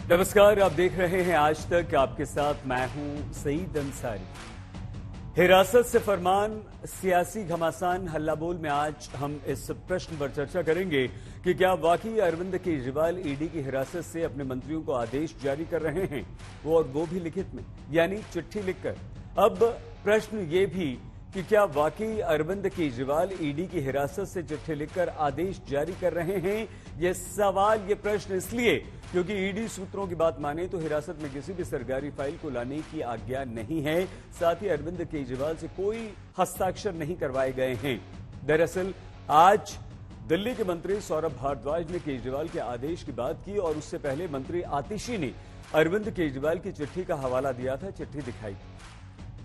नमस्कार, आप देख रहे हैं आज तक। आपके साथ मैं हूं सईद अंसारी। हिरासत से फरमान, सियासी घमासान, हल्लाबोल में आज हम इस प्रश्न पर चर्चा करेंगे कि क्या वाकई अरविंद केजरीवाल ईडी की हिरासत से अपने मंत्रियों को आदेश जारी कर रहे हैं, वो भी लिखित में, यानी चिट्ठी लिखकर। अब प्रश्न ये भी कि क्या वाकई अरविंद केजरीवाल ईडी की हिरासत से चिट्ठी लिखकर आदेश जारी कर रहे हैं। ये सवाल, ये प्रश्न इसलिए क्योंकि ईडी सूत्रों की बात माने तो हिरासत में किसी भी सरकारी फाइल को लाने की आज्ञा नहीं है। साथ ही अरविंद केजरीवाल से कोई हस्ताक्षर नहीं करवाए गए हैं। दरअसल आज दिल्ली के मंत्री सौरभ भारद्वाज ने केजरीवाल के आदेश की बात की और उससे पहले मंत्री आतिशी ने अरविंद केजरीवाल की चिट्ठी का हवाला दिया था, चिट्ठी दिखाई।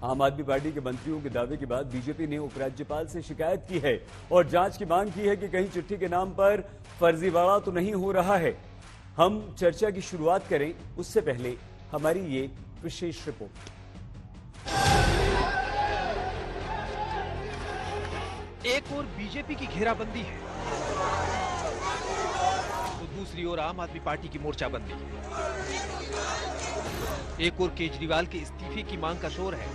आम आदमी पार्टी के मंत्रियों के दावे के बाद बीजेपी ने उपराज्यपाल से शिकायत की है और जांच की मांग की है कि कहीं चिट्ठी के नाम पर फर्जीवाड़ा तो नहीं हो रहा है। हम चर्चा की शुरुआत करें उससे पहले हमारी ये विशेष रिपोर्ट। एक ओर बीजेपी की घेराबंदी है तो दूसरी ओर आम आदमी पार्टी की मोर्चाबंदी है। एक ओर केजरीवाल के इस्तीफे की मांग का शोर है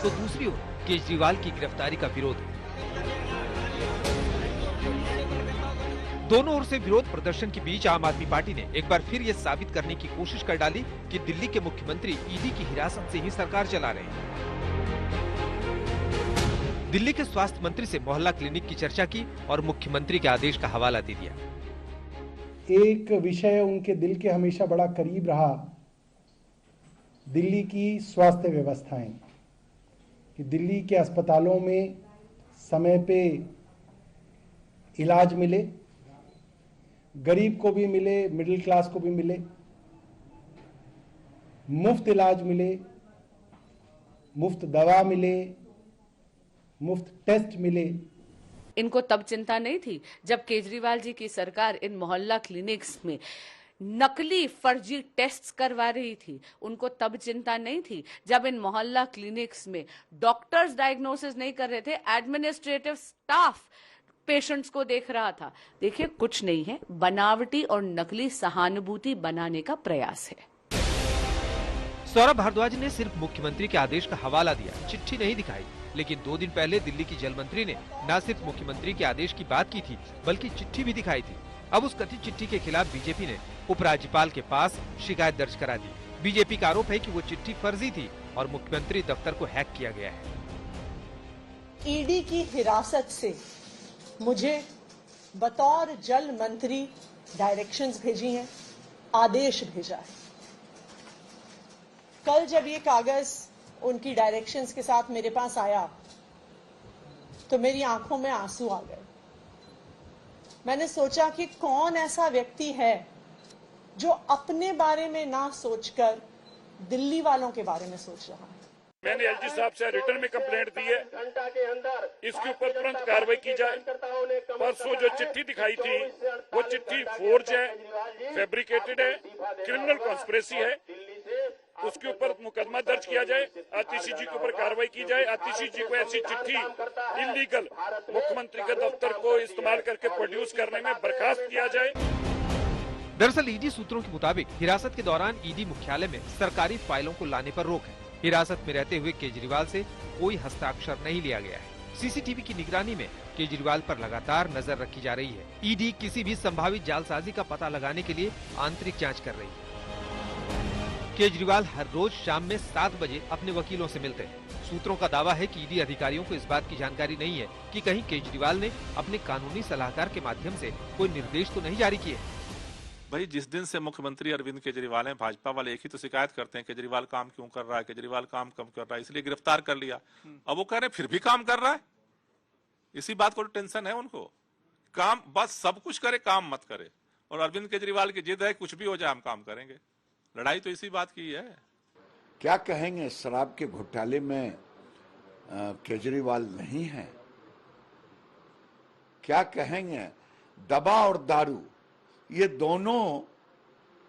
तो दूसरी ओर केजरीवाल की गिरफ्तारी का विरोध है। दोनों ओर से विरोध प्रदर्शन के बीच आम आदमी पार्टी ने एक बार फिर ये साबित करने की कोशिश कर डाली कि दिल्ली के मुख्यमंत्री ईडी की हिरासत से ही सरकार चला रहे हैं। दिल्ली के स्वास्थ्य मंत्री से मोहल्ला क्लिनिक की चर्चा की और मुख्यमंत्री के आदेश का हवाला दे दिया। एक विषय उनके दिल के हमेशा बड़ा करीब रहा, दिल्ली की स्वास्थ्य व्यवस्थाएं, कि दिल्ली के अस्पतालों में समय पे इलाज मिले, गरीब को भी मिले, मिडिल क्लास को भी मिले, मुफ्त इलाज मिले, मुफ्त दवा मिले, मुफ्त टेस्ट मिले। इनको तब चिंता नहीं थी जब केजरीवाल जी की सरकार इन मोहल्ला क्लिनिक्स में नकली फर्जी टेस्ट्स करवा रही थी। उनको तब चिंता नहीं थी जब इन मोहल्ला क्लिनिक्स में डॉक्टर्स डायग्नोसिस नहीं कर रहे थे, एडमिनिस्ट्रेटिव स्टाफ पेशेंट्स को देख रहा था। देखिए, कुछ नहीं है, बनावटी और नकली सहानुभूति बनाने का प्रयास है। सौरभ भारद्वाज ने सिर्फ मुख्यमंत्री के आदेश का हवाला दिया, चिट्ठी नहीं दिखाई। लेकिन 2 दिन पहले दिल्ली की जल मंत्री ने न सिर्फ मुख्यमंत्री के आदेश की बात की थी बल्कि चिट्ठी भी दिखाई थी। अब उस कथित चिट्ठी के खिलाफ बीजेपी ने उपराज्यपाल के पास शिकायत दर्ज करा दी। बीजेपी का आरोप है कि वो चिट्ठी फर्जी थी और मुख्यमंत्री दफ्तर को हैक किया गया है। ईडी की हिरासत से मुझे बतौर जल मंत्री डायरेक्शंस भेजी हैं, आदेश भेजा है। कल जब ये कागज उनकी डायरेक्शंस के साथ मेरे पास आया तो मेरी आंखों में आंसू आ गए। मैंने सोचा कि कौन ऐसा व्यक्ति है जो अपने बारे में ना सोचकर दिल्ली वालों के बारे में सोच रहा है। मैंने एलजी साहब से रिटर्न में कंप्लेंट दी है, इसके ऊपर तुरंत कार्रवाई की जाए। परसों जो चिट्ठी दिखाई थी वो चिट्ठी फोर्ज है, फैब्रिकेटेड है, क्रिमिनल कॉन्स्पिरेसी है। उसके ऊपर मुकदमा दर्ज किया जाए, आतिशी जी के ऊपर कार्रवाई की जाए। आतिशी जी को ऐसी चिट्ठी इलीगल मुख्यमंत्री के दफ्तर को इस्तेमाल करके प्रोड्यूस करने में बर्खास्त किया जाए। दरअसल ईडी सूत्रों के मुताबिक हिरासत के दौरान ईडी मुख्यालय में सरकारी फाइलों को लाने पर रोक है। हिरासत में रहते हुए केजरीवाल से कोई हस्ताक्षर नहीं लिया गया है। सीसीटीवी की निगरानी में केजरीवाल पर लगातार नजर रखी जा रही है। ईडी किसी भी संभावित जालसाजी का पता लगाने के लिए आंतरिक जांच कर रही है। केजरीवाल हर रोज शाम में 7 बजे अपने वकीलों से मिलते हैं। सूत्रों का दावा है कि ईडी अधिकारियों को इस बात की जानकारी नहीं है कि कहीं केजरीवाल ने अपने कानूनी सलाहकार के माध्यम से कोई निर्देश तो नहीं जारी किए। भाई, जिस दिन से मुख्यमंत्री अरविंद केजरीवाल हैं, भाजपा वाले एक ही तो शिकायत करते हैं, केजरीवाल काम क्यों कर रहा है, केजरीवाल काम कम कर रहा है, इसलिए गिरफ्तार कर लिया। अब वो कह रहे हैं फिर भी काम कर रहा है। इसी बात को टेंशन है उनको। काम बस सब कुछ करे, काम मत करे। और अरविंद केजरीवाल की जिद है कुछ भी हो जाए हम काम करेंगे। लड़ाई तो इसी बात की है। क्या कहेंगे, शराब के घोटाले में केजरीवाल नहीं है? क्या कहेंगे, दवा और दारू, ये दोनों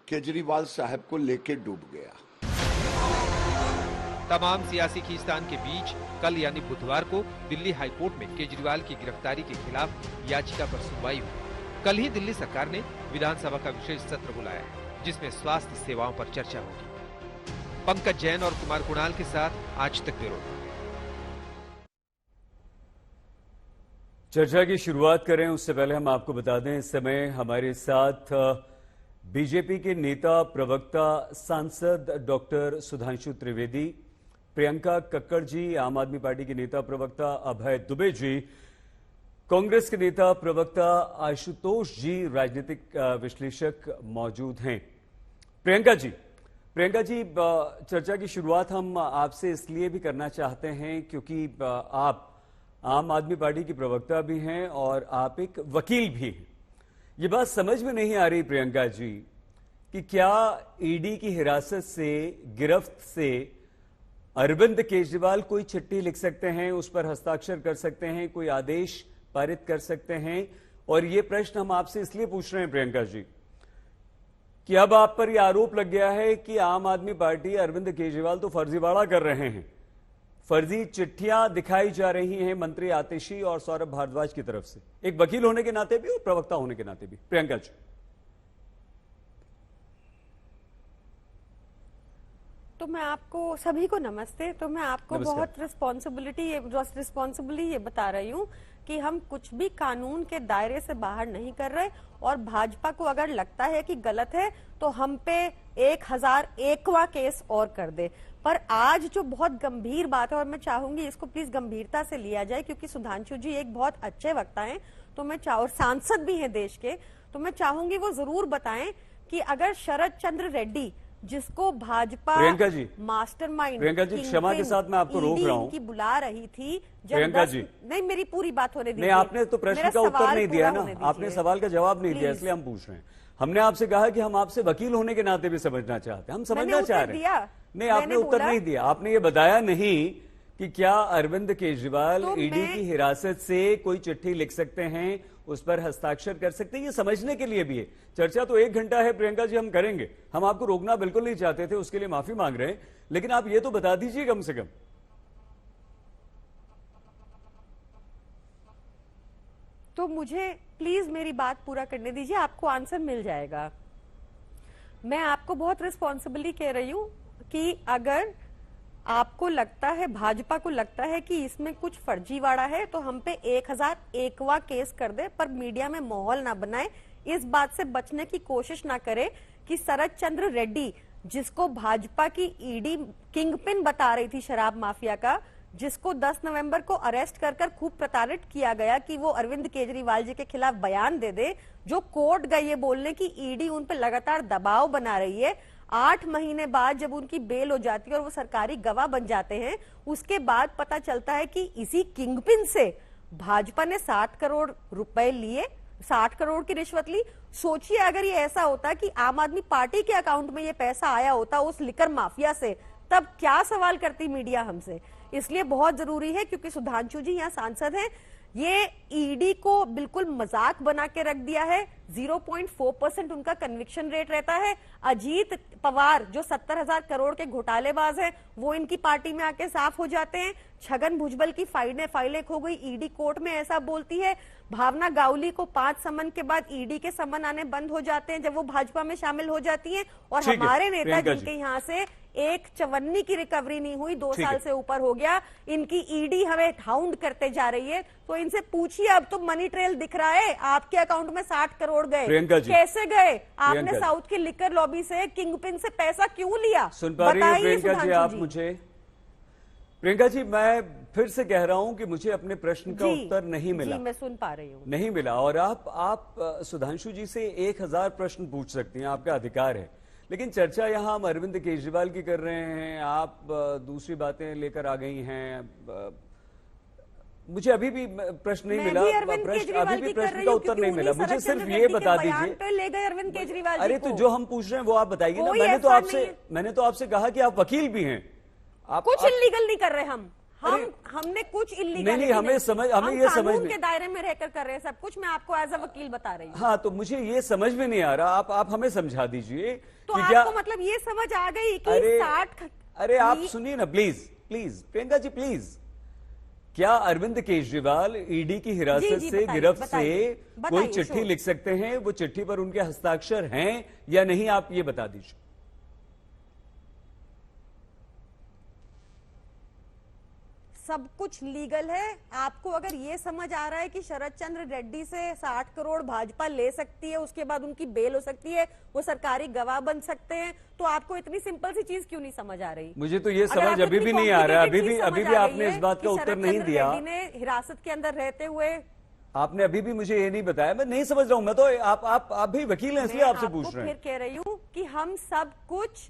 केजरीवाल साहब को लेके डूब गया। तमाम सियासी खींचतान के बीच कल यानी बुधवार को दिल्ली हाईकोर्ट में केजरीवाल की गिरफ्तारी के खिलाफ याचिका पर सुनवाई हुई। कल ही दिल्ली सरकार ने विधानसभा का विशेष सत्र बुलाया है, जिसमें स्वास्थ्य सेवाओं पर चर्चा होगी। पंकज जैन और कुमार कुणाल के साथ आज तक ब्यूरो। चर्चा की शुरुआत करें उससे पहले हम आपको बता दें, इस समय हमारे साथ बीजेपी के नेता, प्रवक्ता, सांसद डॉक्टर सुधांशु त्रिवेदी, प्रियंका कक्कड़ जी, आम आदमी पार्टी के नेता प्रवक्ता अभय दुबे जी, कांग्रेस के नेता प्रवक्ता आशुतोष जी, राजनीतिक विश्लेषक मौजूद हैं। प्रियंका जी, चर्चा की शुरुआत हम आपसे इसलिए भी करना चाहते हैं क्योंकि आप आम आदमी पार्टी की प्रवक्ता भी हैं और आप एक वकील भी हैं। ये बात समझ में नहीं आ रही प्रियंका जी कि क्या ईडी की हिरासत से, गिरफ्त से अरविंद केजरीवाल कोई चिट्ठी लिख सकते हैं, उस पर हस्ताक्षर कर सकते हैं, कोई आदेश पारित कर सकते हैं? और ये प्रश्न हम आपसे इसलिए पूछ रहे हैं प्रियंका जी कि अब आप पर यह आरोप लग गया है कि आम आदमी पार्टी, अरविंद केजरीवाल तो फर्जीवाड़ा कर रहे हैं, फर्जी चिट्ठियां दिखाई जा रही हैं मंत्री आतिशी और सौरभ भारद्वाज की तरफ से, एक वकील होने के नाते भी और प्रवक्ता होने के नाते भी। प्रियंका जी। तो मैं आपको सभी को नमस्ते। तो मैं आपको बहुत रिस्पॉन्सिबली ये बता रही हूँ कि हम कुछ भी कानून के दायरे से बाहर नहीं कर रहे, और भाजपा को अगर लगता है कि गलत है तो हम पे 1001वां केस और कर दे। पर आज जो बहुत गंभीर बात है, और मैं चाहूंगी इसको प्लीज गंभीरता से लिया जाए, क्योंकि सुधांशु जी एक बहुत अच्छे वक्ता हैं, तो मैं और सांसद भी हैं देश के, तो मैं चाहूंगी वो जरूर बताएं कि अगर शरद चंद्र रेड्डी, जिसको भाजपा मास्टरमाइंड, प्रियंका जी क्षमा के साथ मैं आपको रोक रहा हूं, की बुला रही थी प्रियंका जी, नहीं मेरी पूरी बात होने दीजिए। नहीं, आपने तो प्रश्न का उत्तर नहीं दिया ना, आपने सवाल का जवाब नहीं दिया, इसलिए हम पूछ रहे हैं। हमने आपसे कहा कि हम आपसे वकील होने के नाते भी समझना चाहते हैं, हम समझना चाह रहे हैं। नहीं, आपने उत्तर नहीं दिया, आपने ये बताया नहीं कि क्या अरविंद केजरीवाल ईडी की हिरासत से कोई चिट्ठी लिख सकते हैं, उस पर हस्ताक्षर कर सकते हैं, ये समझने के लिए भी है। चर्चा तो 1 घंटा है प्रियंका जी, हम करेंगे, हम आपको रोकना बिल्कुल नहीं चाहते थे, उसके लिए माफी मांग रहे हैं, लेकिन आप ये तो बता दीजिए कम से कम। तो मुझे प्लीज मेरी बात पूरा करने दीजिए, आपको आंसर मिल जाएगा। मैं आपको बहुत रिस्पॉन्सिबली कह रही हूं कि अगर आपको लगता है, भाजपा को लगता है कि इसमें कुछ फर्जीवाड़ा है, तो हम पे 1001वां केस कर दे, पर मीडिया में माहौल ना बनाए, इस बात से बचने की कोशिश ना करे कि शरद चंद्र रेड्डी, जिसको भाजपा की ईडी किंगपिन बता रही थी शराब माफिया का, जिसको 10 नवंबर को अरेस्ट कर खूब प्रताड़ित किया गया कि वो अरविंद केजरीवाल जी के खिलाफ बयान दे दे, जो कोर्ट गई है बोलने की ईडी उन पर लगातार दबाव बना रही है। 8 महीने बाद जब उनकी बेल हो जाती है और वो सरकारी गवाह बन जाते हैं, उसके बाद पता चलता है कि इसी किंगपिन से भाजपा ने 60 करोड़ रुपए लिए, 60 करोड़ की रिश्वत ली। सोचिए अगर ये ऐसा होता कि आम आदमी पार्टी के अकाउंट में ये पैसा आया होता उस लिकर माफिया से, तब क्या सवाल करती मीडिया हमसे। इसलिए बहुत जरूरी है, क्योंकि सुधांशु जी यहाँ सांसद हैं, ये ईडी को बिल्कुल मजाक बना के रख दिया है। 0.4% उनका कन्विक्शन रेट रहता है। अजीत पवार जो 70,000 करोड़ के घोटालेबाज हैं, वो इनकी पार्टी में आके साफ हो जाते हैं। छगन भुजबल की फाइलें खो गई, ईडी कोर्ट में ऐसा बोलती है। भावना गावली को 5 समन के बाद ईडी के समन आने बंद हो जाते हैं जब वो भाजपा में शामिल हो जाती हैं। और हमारे नेता जिनके यहाँ से एक चवन्नी की रिकवरी नहीं हुई, 2 साल से ऊपर हो गया, इनकी ईडी हमें हाउंड करते जा रही है। तो इनसे पूछिए, अब तो मनी ट्रेल दिख रहा है, आपके अकाउंट में 60 करोड़ गए, कैसे गए? आपने साउथ की लिकर लॉबी से, किंगपिन से पैसा क्यों लिया? सुन पा रही है प्रियंका जी आप मुझे? प्रियंका जी, मैं फिर से कह रहा हूं कि मुझे अपने प्रश्न का उत्तर नहीं मिला। जी, मैं सुन पा रही हूं। नहीं मिला, और आप सुधांशु जी से 1000 प्रश्न पूछ सकती हैं, आपका अधिकार है, लेकिन चर्चा यहां हम अरविंद केजरीवाल की कर रहे हैं, आप दूसरी बातें लेकर आ गई हैं। मुझे अभी भी प्रश्न नहीं मिला, अभी भी प्रश्न का उत्तर नहीं मिला। मुझे सिर्फ ये बता दीजिए, ले गए अरविंद केजरीवाल। अरे तो जो हम पूछ रहे हैं वो आप बताइए ना। मैंने तो आपसे कहा कि आप वकील भी हैं। आप कुछ इल्लीगल नहीं कर रहे हमने कुछ इल्लीगल नहीं, हमें ये समझ के दायरे में रहकर कर रहे हैं सब कुछ। मैं आपको एज अ वकील बता रही हूँ। हाँ, तो मुझे ये समझ में नहीं आ रहा, आप हमें समझा दीजिए। तो आपको मतलब ये समझ आ गई कि 60। अरे आप सुनिए ना प्लीज प्रियंका जी प्लीज। क्या अरविंद केजरीवाल ईडी की हिरासत से गिरफ्त से कोई चिट्ठी लिख सकते हैं? वो चिट्ठी पर उनके हस्ताक्षर हैं या नहीं, आप ये बता दीजिए। सब कुछ लीगल है। आपको अगर ये समझ आ रहा है कि शरद चंद्र रेड्डी से 60 करोड़ भाजपा ले सकती है, उसके बाद उनकी बेल हो सकती है, वो सरकारी गवाह बन सकते हैं, तो आपको इतनी सिंपल सी चीज क्यों नहीं समझ आ रही? मुझे तो ये समझ अभी भी नहीं आ रहा है। अभी भी आपने इस बात का उत्तर नहीं दिया। रेड्डी ने हिरासत के अंदर रहते हुए आपने अभी भी मुझे ये नहीं बताया। मैं नहीं समझ रहा हूं। मैं तो आप भी वकील हैं, इसलिए आपसे पूछ रहे हैं। फिर कह रही हूँ कि हम सब कुछ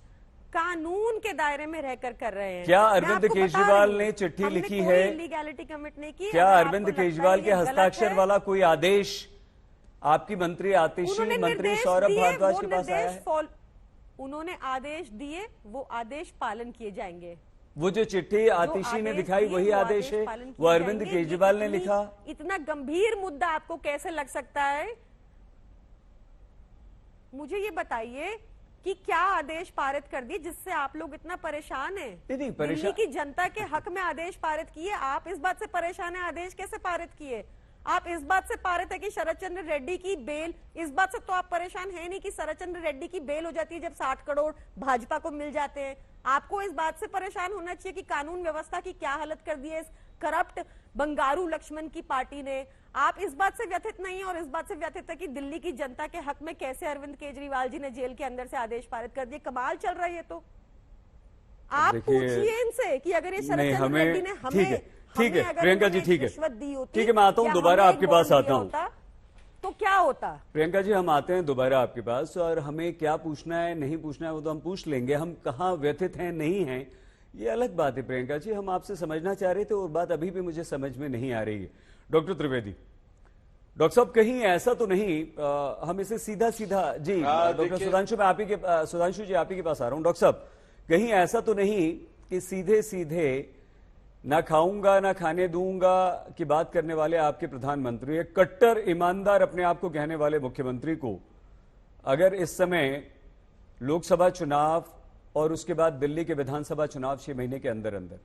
कानून के दायरे में रहकर कर रहे हैं। क्या अरविंद केजरीवाल ने चिट्ठी लिखी है? लीगैलिटी कमिट नहीं की। क्या अरविंद केजरीवाल के हस्ताक्षर वाला कोई आदेश आपकी मंत्री आतिशी, मंत्री सौरभ भारद्वाज के पास आया है? उन्होंने आदेश दिए, वो आदेश पालन किए जाएंगे। वो जो चिट्ठी आतिशी ने दिखाई वही आदेश है, वो अरविंद केजरीवाल ने लिखा। इतना गंभीर मुद्दा आपको कैसे लग सकता है? मुझे ये बताइए कि क्या आदेश पारित कर दिए जिससे आप लोग इतना परेशान हैं? दिल्ली की जनता के हक में आदेश पारित किए। आप इस बात से परेशान हैं आदेश कैसे पारित किए? आप इस बात से पारित है कि शरद चंद्र रेड्डी की बेल, इस बात से तो आप परेशान है नहीं कि शरद चंद्र रेड्डी की बेल हो जाती है जब 60 करोड़ भाजपा को मिल जाते हैं। आपको इस बात से परेशान होना चाहिए कि कानून व्यवस्था की क्या हालत कर दी है इस करप्ट बंगारू लक्ष्मण की पार्टी ने। आप इस बात से व्यथित नहीं है और इस बात से व्यथित है कि दिल्ली की जनता के हक में कैसे अरविंद केजरीवाल जी ने जेल के अंदर से आदेश पारित कर दिए। कमाल चल रहा है ये तो। आप पूछिए इनसे कि अगर ये शरद चंद्र रेड्डी ने हमें ठीक है प्रियंका जी, ठीक है, ठीक है, मैं आता हूं, दोबारा आपके पास आता हूं। तो क्या होता? प्रियंका जी, हम आते हैं दोबारा आपके पास, और हमें क्या पूछना है नहीं पूछना है वो तो हम पूछ लेंगे। हम कहाँ व्यथित हैं नहीं हैं ये अलग बात है। प्रियंका जी, हम आपसे समझना चाह रहे थे और बात अभी भी मुझे समझ में नहीं आ रही है। डॉक्टर त्रिवेदी, डॉक्टर साहब, कहीं ऐसा तो नहीं, हम इसे सीधा सीधा जी डॉक्टर सुधांशु, मैं सुधांशु जी आप ही के पास आ रहा हूं। डॉक्टर साहब, कहीं ऐसा तो नहीं कि सीधे सीधे ना खाऊंगा ना खाने दूंगा की बात करने वाले आपके प्रधानमंत्री, एक कट्टर ईमानदार अपने आप को कहने वाले मुख्यमंत्री को अगर इस समय लोकसभा चुनाव और उसके बाद दिल्ली के विधानसभा चुनाव 6 महीने के अंदर अंदर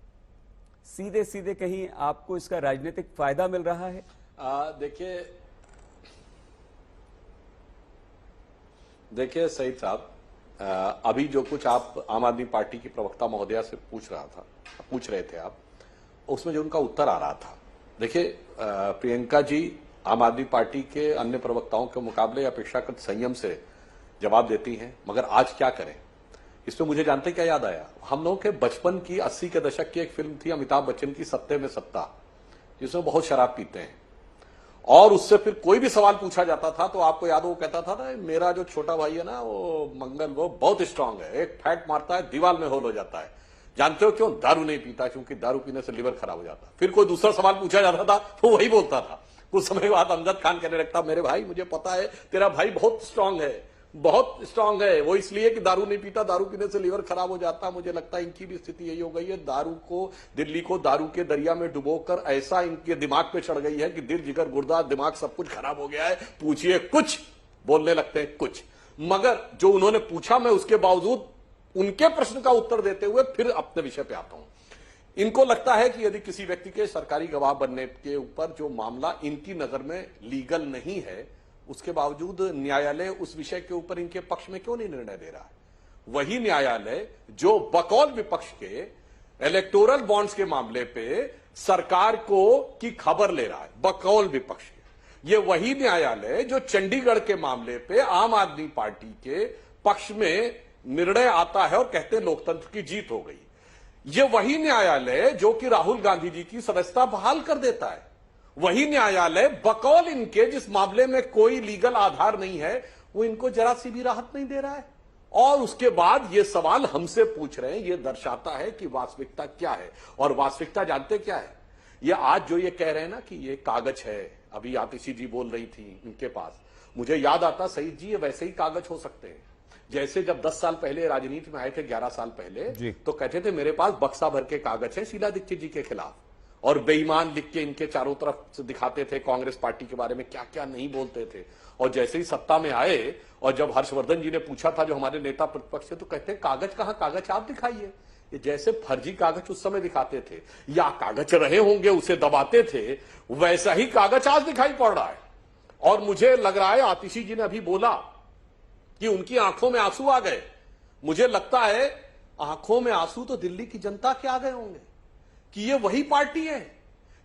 सीधे सीधे कहीं आपको इसका राजनीतिक फायदा मिल रहा है? देखिए सईद साहब, अभी जो कुछ आप आम आदमी पार्टी की प्रवक्ता महोदया से पूछ रहे थे आप, उसमें जो उनका उत्तर आ रहा था, देखिए प्रियंका जी आम आदमी पार्टी के अन्य प्रवक्ताओं के मुकाबले अपेक्षाकृत संयम से जवाब देती हैं, मगर आज क्या करें इसमें मुझे जानते क्या याद आया? हम लोगों के बचपन की 80 के दशक की एक फिल्म थी अमिताभ बच्चन की, सत्ते में सत्ता, जिसमें बहुत शराब पीते हैं और उससे फिर कोई भी सवाल पूछा जाता था तो आपको याद, वो कहता था ना, मेरा जो छोटा भाई है ना वो मंगल, वो बहुत स्ट्रांग है, एक फैट मारता है दीवार में होल हो जाता है। जानते हो क्यों? दारू नहीं पीता, क्योंकि दारू पीने से लिवर खराब हो जाता। फिर कोई दूसरा सवाल पूछा जाता था वो वही बोलता था। कुछ समय बाद अमजद खान कहने लगता, मेरे भाई मुझे पता है तेरा भाई बहुत स्ट्रांग है, वो इसलिए कि दारू नहीं पीता, दारू पीने से लिवर खराब हो जाता। मुझे लगता है इनकी भी स्थिति यही हो गई है। दिल्ली को दारू के दरिया में डुबोकर ऐसा इनके दिमाग पे चढ़ गई है कि दिल, जिगर, गुर्दा, दिमाग सब कुछ खराब हो गया है। पूछिए कुछ, बोलने लगते हैं कुछ। मगर जो उन्होंने पूछा, मैं उसके बावजूद उनके प्रश्न का उत्तर देते हुए फिर अपने विषय पे आता हूं। इनको लगता है कि यदि किसी व्यक्ति के सरकारी गवाह बनने के ऊपर जो मामला इनकी नजर में लीगल नहीं है, उसके बावजूद न्यायालय उस विषय के ऊपर इनके पक्ष में क्यों नहीं निर्णय दे रहा है? वही न्यायालय जो बकौल विपक्ष के इलेक्टोरल बॉन्ड्स के मामले पे सरकार को की खबर ले रहा है, बकौल विपक्ष के, ये वही न्यायालय जो चंडीगढ़ के मामले पे आम आदमी पार्टी के पक्ष में निर्णय आता है और कहते हैं लोकतंत्र की जीत हो गई। ये वही न्यायालय जो कि राहुल गांधी जी की सदस्यता बहाल कर देता है, वही न्यायालय बकौल इनके जिस मामले में कोई लीगल आधार नहीं है, वो इनको जरा सी भी राहत नहीं दे रहा है। और उसके बाद ये सवाल हमसे पूछ रहे हैं। ये दर्शाता है कि वास्तविकता क्या है। और वास्तविकता जानते क्या है? ये आज जो ये कह रहे हैं ना कि ये कागज है, अभी आतिशी जी बोल रही थी इनके पास, मुझे याद आता सईद जी, ये वैसे ही कागज हो सकते हैं जैसे जब 10 साल पहले राजनीति में आए थे, 11 साल पहले, तो कहते थे मेरे पास बक्सा भर के कागज है शीला दीक्षित जी के खिलाफ, और बेईमान लिख के इनके चारों तरफ से दिखाते थे, कांग्रेस पार्टी के बारे में क्या क्या नहीं बोलते थे। और जैसे ही सत्ता में आए और जब हर्षवर्धन जी ने पूछा था जो हमारे नेता प्रतिपक्ष थे, तो कहते कागज कहां, कागज आप दिखाइए। ये जैसे फर्जी कागज उस समय दिखाते थे या कागज रहे होंगे उसे दबाते थे, वैसा ही कागज आज दिखाई पड़ रहा है। और मुझे लग रहा है आतिशी जी ने अभी बोला कि उनकी आंखों में आंसू आ गए। मुझे लगता है आंखों में आंसू तो दिल्ली की जनता के आ गए होंगे कि ये वही पार्टी है,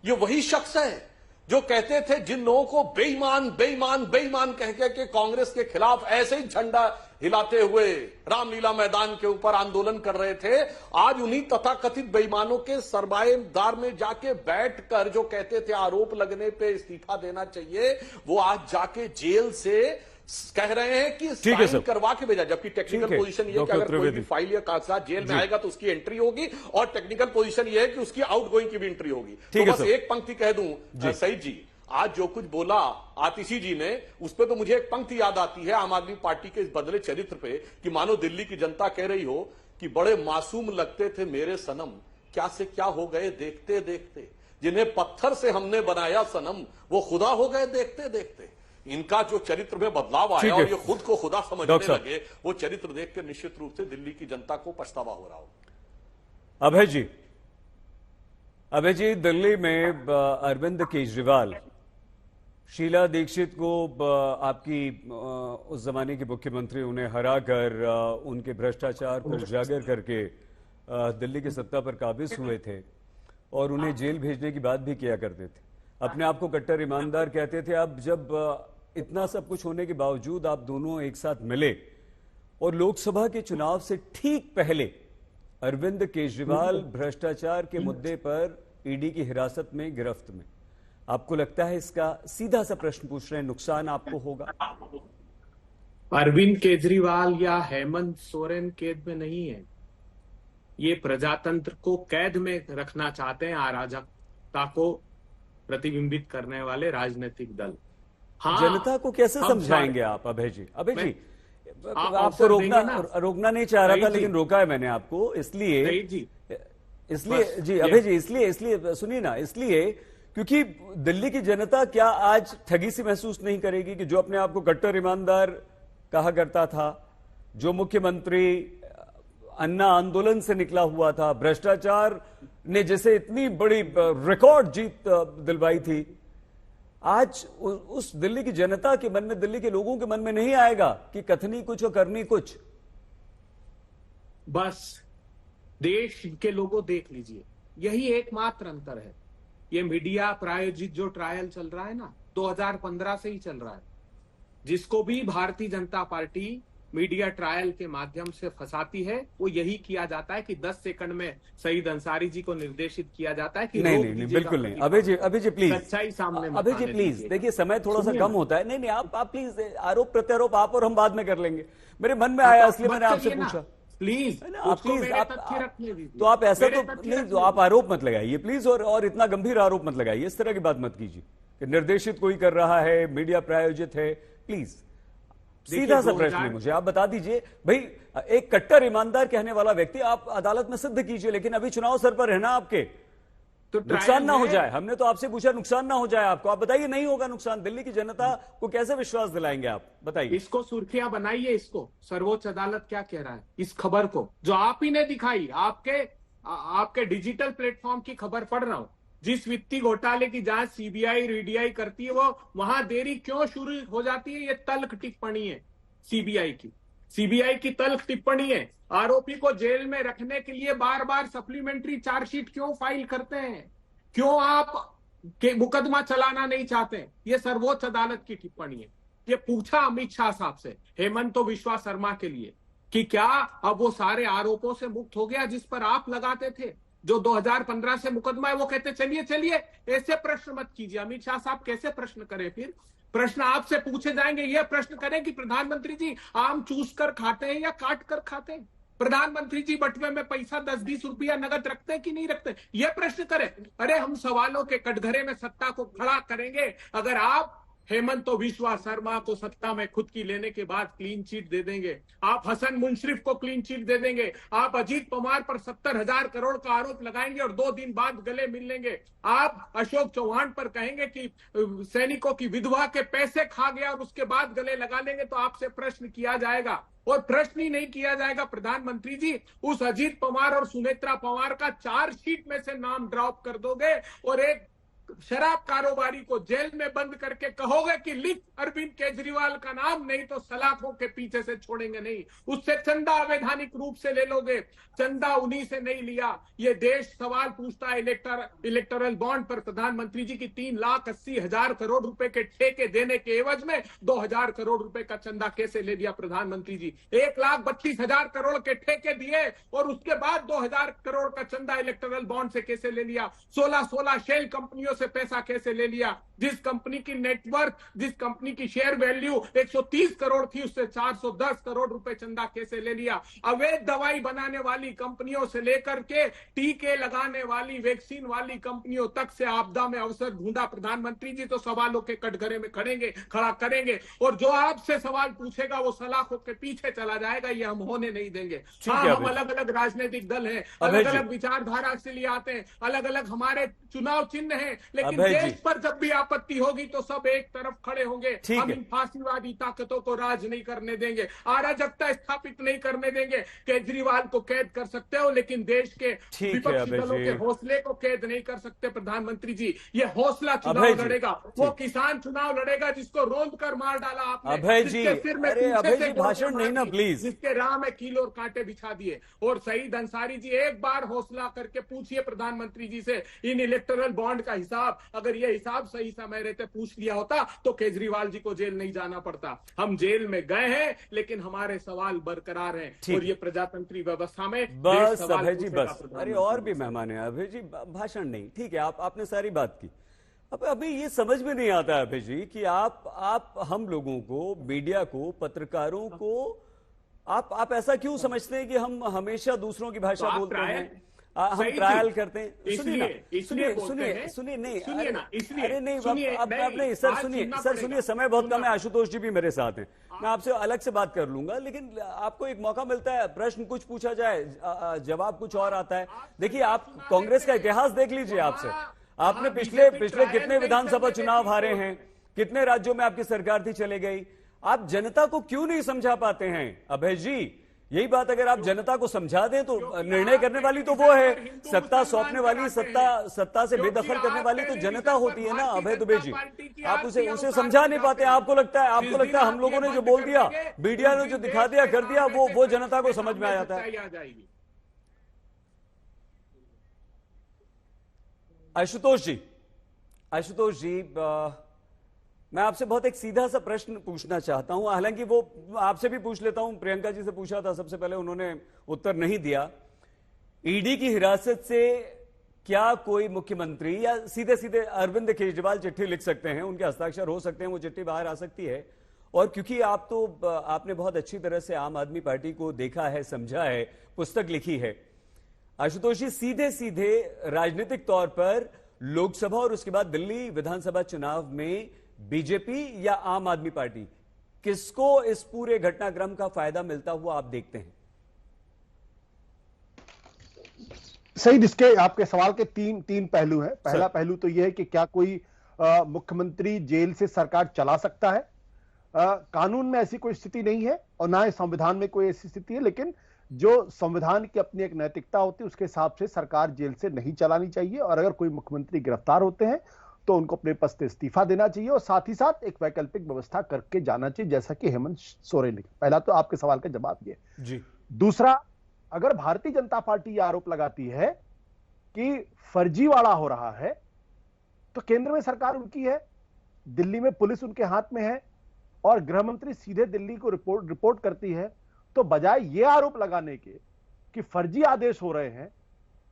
ये वही शख्स है जो कहते थे, जिन लोगों को बेईमान बेईमान बेईमान कह के कांग्रेस के खिलाफ ऐसे ही झंडा हिलाते हुए रामलीला मैदान के ऊपर आंदोलन कर रहे थे, आज उन्हीं तथाकथित बेईमानों के सरमाएदार में जाके बैठकर जो कहते थे आरोप लगने पे इस्तीफा देना चाहिए, वो आज जाके जेल से कह रहे हैं कि साइन करवा के भेजा। जबकि टेक्निकल पोजीशन ये है कि अगर कोई भी फाइल या कागजात जेल में आएगा तो उसकी एंट्री होगी, और टेक्निकल पोजीशन ये है कि उसकी आउटगोइंग की भी एंट्री होगी। तो बस एक पंक्ति कह दूं सईद जी, आज जो कुछ बोला आतिशी जी ने, उस पर तो मुझे एक पंक्ति याद आती है आम आदमी पार्टी के इस बदले चरित्र पे, कि मानो दिल्ली की जनता कह रही हो कि बड़े मासूम लगते थे मेरे सनम, क्या से क्या हो गए देखते देखते, जिन्हें पत्थर से हमने बनाया सनम वो खुदा हो गए देखते देखते। इनका जो चरित्र में बदलाव आया और ये खुद को खुदा समझने लगे, वो चरित्र देख के निश्चित रूप से दिल्ली की जनता को पछतावा हो रहा हो। अभय जी, दिल्ली में अरविंद केजरीवाल शीला दीक्षित को आपकी उस जमाने के मुख्यमंत्री उन्हें हरा कर उनके भ्रष्टाचार को उजागर करके दिल्ली की सत्ता पर काबिज हुए थे और उन्हें जेल भेजने की बात भी किया करते थे। अपने आप को कट्टर ईमानदार कहते थे। अब जब इतना सब कुछ होने के बावजूद आप दोनों एक साथ मिले और लोकसभा के चुनाव से ठीक पहले अरविंद केजरीवाल भ्रष्टाचार के मुद्दे पर ईडी की हिरासत में गिरफ्त में, आपको लगता है, इसका सीधा सा प्रश्न पूछ रहे हैं, नुकसान आपको होगा? अरविंद केजरीवाल या हेमंत सोरेन कैद में नहीं है, ये प्रजातंत्र को कैद में रखना चाहते हैं, अराजकता को प्रतिबिंबित करने वाले राजनीतिक दल। हाँ, जनता को कैसे समझाएंगे आप अभय जी? अभय जी, आपको रोकना नहीं चाह रहा था, लेकिन रोका है मैंने आपको इसलिए जी अभय जी, इसलिए सुनिए ना, इसलिए क्योंकि दिल्ली की जनता क्या आज ठगी सी महसूस नहीं करेगी कि जो अपने आप को कट्टर ईमानदार कहा करता था, जो मुख्यमंत्री अन्ना आंदोलन से निकला हुआ था, भ्रष्टाचार ने जैसे इतनी बड़ी रिकॉर्ड जीत दिलवाई थी, आज उस दिल्ली की जनता के मन में, दिल्ली के लोगों के मन में नहीं आएगा कि कथनी कुछ और करनी कुछ? बस देश के लोगों देख लीजिए, यही एकमात्र अंतर है। ये मीडिया प्रायोजित जो ट्रायल चल रहा है ना, 2015 से ही चल रहा है, जिसको भी Bharatiya Janata party media trial के माध्यम से फंसाती है, वो यही किया जाता है कि 10 सेकंड में सईद अंसारी जी को निर्देशित किया जाता है कि नहीं, बिल्कुल नहीं। अभय जी प्लीज, सच्चाई सामने, अभय जी प्लीज, देखिए समय थोड़ा सा कम होता है। नहीं, आप प्लीज, आरोप प्रत्यारोप आप और हम बाद में कर लेंगे। मेरे मन में आया इसलिए मैंने आपसे पूछा। प्लीज तो आप ऐसा तो नहीं, तो आप आरोप मत लगाइए प्लीज, और इतना गंभीर आरोप मत लगाइए, इस तरह की बात मत कीजिए कि निर्देशित कोई कर रहा है, मीडिया प्रायोजित है। प्लीज सीधा सा प्रश्न है मुझे, आप बता दीजिए भाई, एक कट्टर ईमानदार कहने वाला व्यक्ति आप अदालत में सिद्ध कीजिए, लेकिन अभी चुनाव सर पर है ना आपके, तो नुकसान ना हो जाए। हमने तो आपसे पूछा नुकसान ना हो जाए आपको, आप बताइए नहीं होगा नुकसान। दिल्ली की जनता को कैसे विश्वास दिलाएंगे आप, बताइए। इसको सुर्खियां बनाइए, इसको सर्वोच्च अदालत क्या कह रहा है, इस खबर को जो आप ही ने दिखाई, आपके डिजिटल प्लेटफॉर्म की खबर पढ़ रहा हूं। जिस वित्तीय घोटाले की जांच सीबीआई ईडीआई करती है, वो वहां देरी क्यों शुरू हो जाती है? ये तल्ख टिप्पणी है सीबीआई की तल्ख टिप्पणी है। आरोपी को जेल में रखने के लिए बार बार सप्लीमेंट्री चार्जशीट क्यों फाइल करते हैं? क्यों आप मुकदमा चलाना नहीं चाहते? ये सर्वोच्च अदालत की टिप्पणी है। ये पूछा अमित शाह साहब से हेमंत विश्वा शर्मा के लिए कि क्या अब वो सारे आरोपों से मुक्त हो गया जिस पर आप लगाते थे, जो 2015 से मुकदमा है? वो कहते चलिए ऐसे प्रश्न मत कीजिए। अमित शाह साहब कैसे प्रश्न करें? फिर प्रश्न आपसे पूछे जाएंगे, ये प्रश्न करें कि प्रधानमंत्री जी आम चूस कर खाते हैं या काट कर खाते हैं? प्रधानमंत्री जी बटुए में पैसा 10-20 रुपया नगद रखते हैं कि नहीं रखते? ये प्रश्न करें। अरे हम सवालों के कटघरे में सत्ता को खड़ा करेंगे अगर आप हेमंत तो विश्वा शर्मा को सत्ता में खुद की लेने के बाद क्लीन चिट दे देंगे, आप हसन मुंशरिफ को क्लीन चिट दे देंगे, आप अजीत पवार पर 70,000 करोड़ का आरोप लगाएंगे और 2 दिन बाद गले मिल लेंगे, आप अशोक चौहान पर कहेंगे कि सैनिकों की विधवा के पैसे खा गया और उसके बाद गले लगा लेंगे, तो आपसे प्रश्न किया जाएगा और प्रश्न ही नहीं किया जाएगा। प्रधानमंत्री जी, उस अजीत पवार और सुनेत्रा पवार का चार्जशीट में से नाम ड्रॉप कर दोगे और एक शराब कारोबारी को जेल में बंद करके कहोगे कि लिख अरविंद केजरीवाल का नाम, नहीं तो सलाखों के पीछे से छोड़ेंगे नहीं। उससे चंदा अवैधानिक रूप से ले लोगे, चंदा उन्हीं से नहीं लिया। ये देश सवाल पूछता है इलेक्टोरल बॉन्ड पर प्रधानमंत्री जी की 3,80,000 करोड़ रुपए के ठेके देने के एवज में 2,000 करोड़ रुपए का चंदा कैसे ले लिया प्रधानमंत्री जी? 1,32,000 करोड़ के ठेके दिए और उसके बाद 2,000 करोड़ का चंदा इलेक्टोरल बॉन्ड से कैसे ले लिया? 16 शेल कंपनियों से पैसा कैसे ले लिया? जिस कंपनी की नेटवर्थ, जिस कंपनी की शेयर वैल्यू 130 करोड़ थी, उससे 410 करोड़ रुपए चंदा कैसे ले लिया? अवैध दवाई बनाने वाली कंपनियों से लेकर के टीके लगाने वाली, वैक्सीन वाली कंपनियों तक से आपदा में अवसर ढूंढा प्रधानमंत्री जी, तो सवालों के कटघरे में खड़ा करेंगे और जो आपसे सवाल पूछेगा वो सलाखों के पीछे चला जाएगा। ये हम होने नहीं देंगे। हाँ, हम अलग अलग राजनीतिक दल हैं, अलग अलग विचारधारा से लिए आते हैं, अलग अलग हमारे चुनाव चिन्ह हैं, लेकिन देश पर जब भी आपत्ति होगी तो सब एक तरफ खड़े होंगे। हम इन फांसीवादी ताकतों को राज नहीं करने देंगे, अराजकता स्थापित नहीं करने देंगे। केजरीवाल को कैद कर सकते हो, लेकिन देश के विपक्षी दलों के हौसले को कैद नहीं कर सकते प्रधानमंत्री जी। ये हौसला चुनाव लड़ेगा, वो किसान चुनाव लड़ेगा जिसको रोंद कर मार डाला आपने, अभय जी, अभय जी भाषण नहीं ना प्लीज, जिसके राह में कील और कांटे बिछा दिए। और शहीद अंसारी जी, एक बार हौसला करके पूछिए प्रधानमंत्री जी से, इन इलेक्टोरल बॉन्ड का हिसाब, अगर ये हिसाब सही समय रहते पूछ लिया होता तो केजरीवाल जी को जेल नहीं जाना पड़ता। हम जेल में गए हैं, लेकिन हमारे सवाल बरकरार हैं और ये प्रजातंत्री व्यवस्था में बस अभय जी बस। अरे और भी मेहमान है अभय जी, भाषण नहीं, ठीक है, आपने सारी बात की। अब अभी ये समझ में नहीं आता अभय जी कि आप हम लोगों को, मीडिया को, पत्रकारों को आप ऐसा क्यों समझते हैं कि हम हमेशा दूसरों की भाषा बोलते हैं, हम ट्रायल करते हैं? सुनिए नहीं, अरे नहीं, अब नहीं सर, सुनिए, समय बहुत कम है, आशुतोष जी भी मेरे साथ हैं, मैं आपसे अलग से बात कर लूंगा, लेकिन आपको एक मौका मिलता है, प्रश्न कुछ पूछा जाए, जवाब कुछ और आता है। देखिए, आप कांग्रेस का इतिहास देख लीजिए, आपने पिछले कितने विधानसभा चुनाव हारे हैं, कितने राज्यों में आपकी सरकार थी, चले गई। आप जनता को क्यों नहीं समझा पाते हैं अभय जी? यही बात अगर आप जनता को समझा दें तो निर्णय करने वाली तो वो है, सत्ता सौंपने वाली, सत्ता से बेदखल करने वाली तो जनता होती है ना अभय दुबे जी। आप उसे समझा नहीं पाते। आपको लगता है हम लोगों ने जो बोल दिया, मीडिया ने जो दिखा दिया, कर दिया, वो जनता को समझ में आ जाता है। आशुतोष जी, मैं आपसे बहुत एक सीधा सा प्रश्न पूछना चाहता हूं, हालांकि वो आपसे भी पूछ लेता हूं, प्रियंका जी से पूछा था सबसे पहले, उन्होंने उत्तर नहीं दिया। ईडी की हिरासत से क्या कोई मुख्यमंत्री या सीधे अरविंद केजरीवाल चिट्ठी लिख सकते हैं, उनके हस्ताक्षर हो सकते हैं, वो चिट्ठी बाहर आ सकती है? और क्योंकि आपने बहुत अच्छी तरह से आम आदमी पार्टी को देखा है, समझा है, पुस्तक लिखी है, आशुतोष जी, सीधे राजनीतिक तौर पर लोकसभा और उसके बाद दिल्ली विधानसभा चुनाव में बीजेपी या आम आदमी पार्टी, किसको इस पूरे घटनाक्रम का फायदा मिलता हुआ आप देखते हैं? सही, इसके आपके सवाल के तीन पहलू हैं। पहला पहलू तो यह है कि क्या कोई मुख्यमंत्री जेल से सरकार चला सकता है? कानून में ऐसी कोई स्थिति नहीं है और ना ही संविधान में कोई ऐसी स्थिति है, लेकिन जो संविधान की अपनी एक नैतिकता होती है उसके हिसाब से सरकार जेल से नहीं चलानी चाहिए। और अगर कोई मुख्यमंत्री गिरफ्तार होते हैं तो उनको अपने पद से इस्तीफा देना चाहिए और साथ ही साथ एक वैकल्पिक व्यवस्था करके जाना चाहिए, जैसा कि हेमंत सोरेन ने। पहला तो आपके सवाल का जवाब ये जी। दूसरा, अगर भारतीय जनता पार्टी यह आरोप लगाती है कि फर्जीवाड़ा हो रहा है, तो केंद्र में सरकार उनकी है, दिल्ली में पुलिस उनके हाथ में है और गृह मंत्री सीधे दिल्ली को रिपोर्ट करती है, तो बजाय यह आरोप लगाने के कि फर्जी आदेश हो रहे हैं,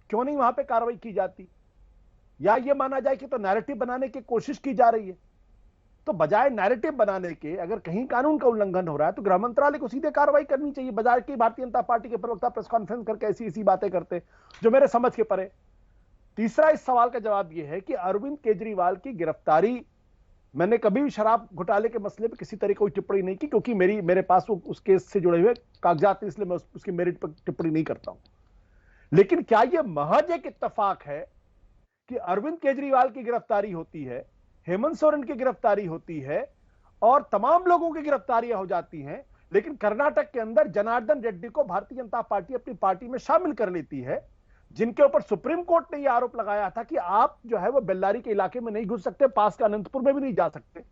क्यों नहीं वहां पे कार्रवाई की जाती? या ये माना जाए कि तो नैरेटिव बनाने की कोशिश की जा रही है। तो बजाय नैरेटिव बनाने के, अगर कहीं कानून का उल्लंघन हो रहा है तो गृह मंत्रालय को सीधे कार्रवाई करनी चाहिए, बजाय कि भारतीय जनता पार्टी के प्रवक्ता प्रेस कॉन्फ्रेंस करके ऐसी बातें करते जो मेरे समझ के परे। तीसरा इस सवाल का जवाब यह है कि अरविंद केजरीवाल की गिरफ्तारी मैंने कभी भी शराब घोटाले के मसले पे किसी तरह कोई टिप्पणी नहीं की, क्योंकि मेरे पास उस केस से जुड़े हुए कागजात, इसलिए मैं उसकी मेरिट पर टिप्पणी नहीं करता हूं। लेकिन क्या यह महज एक इत्तेफाक है कि अरविंद केजरीवाल की गिरफ्तारी होती है, हेमंत सोरेन की गिरफ्तारी होती है और तमाम लोगों की गिरफ्तारियां हो जाती हैं, लेकिन कर्नाटक के अंदर जनार्दन रेड्डी को भारतीय जनता पार्टी अपनी पार्टी में शामिल कर लेती है, जिनके ऊपर सुप्रीम कोर्ट ने यह आरोप लगाया था कि आप जो है वो बेल्लारी के इलाके में नहीं घुस सकते, पास का अनंतपुर में भी नहीं जा सकते,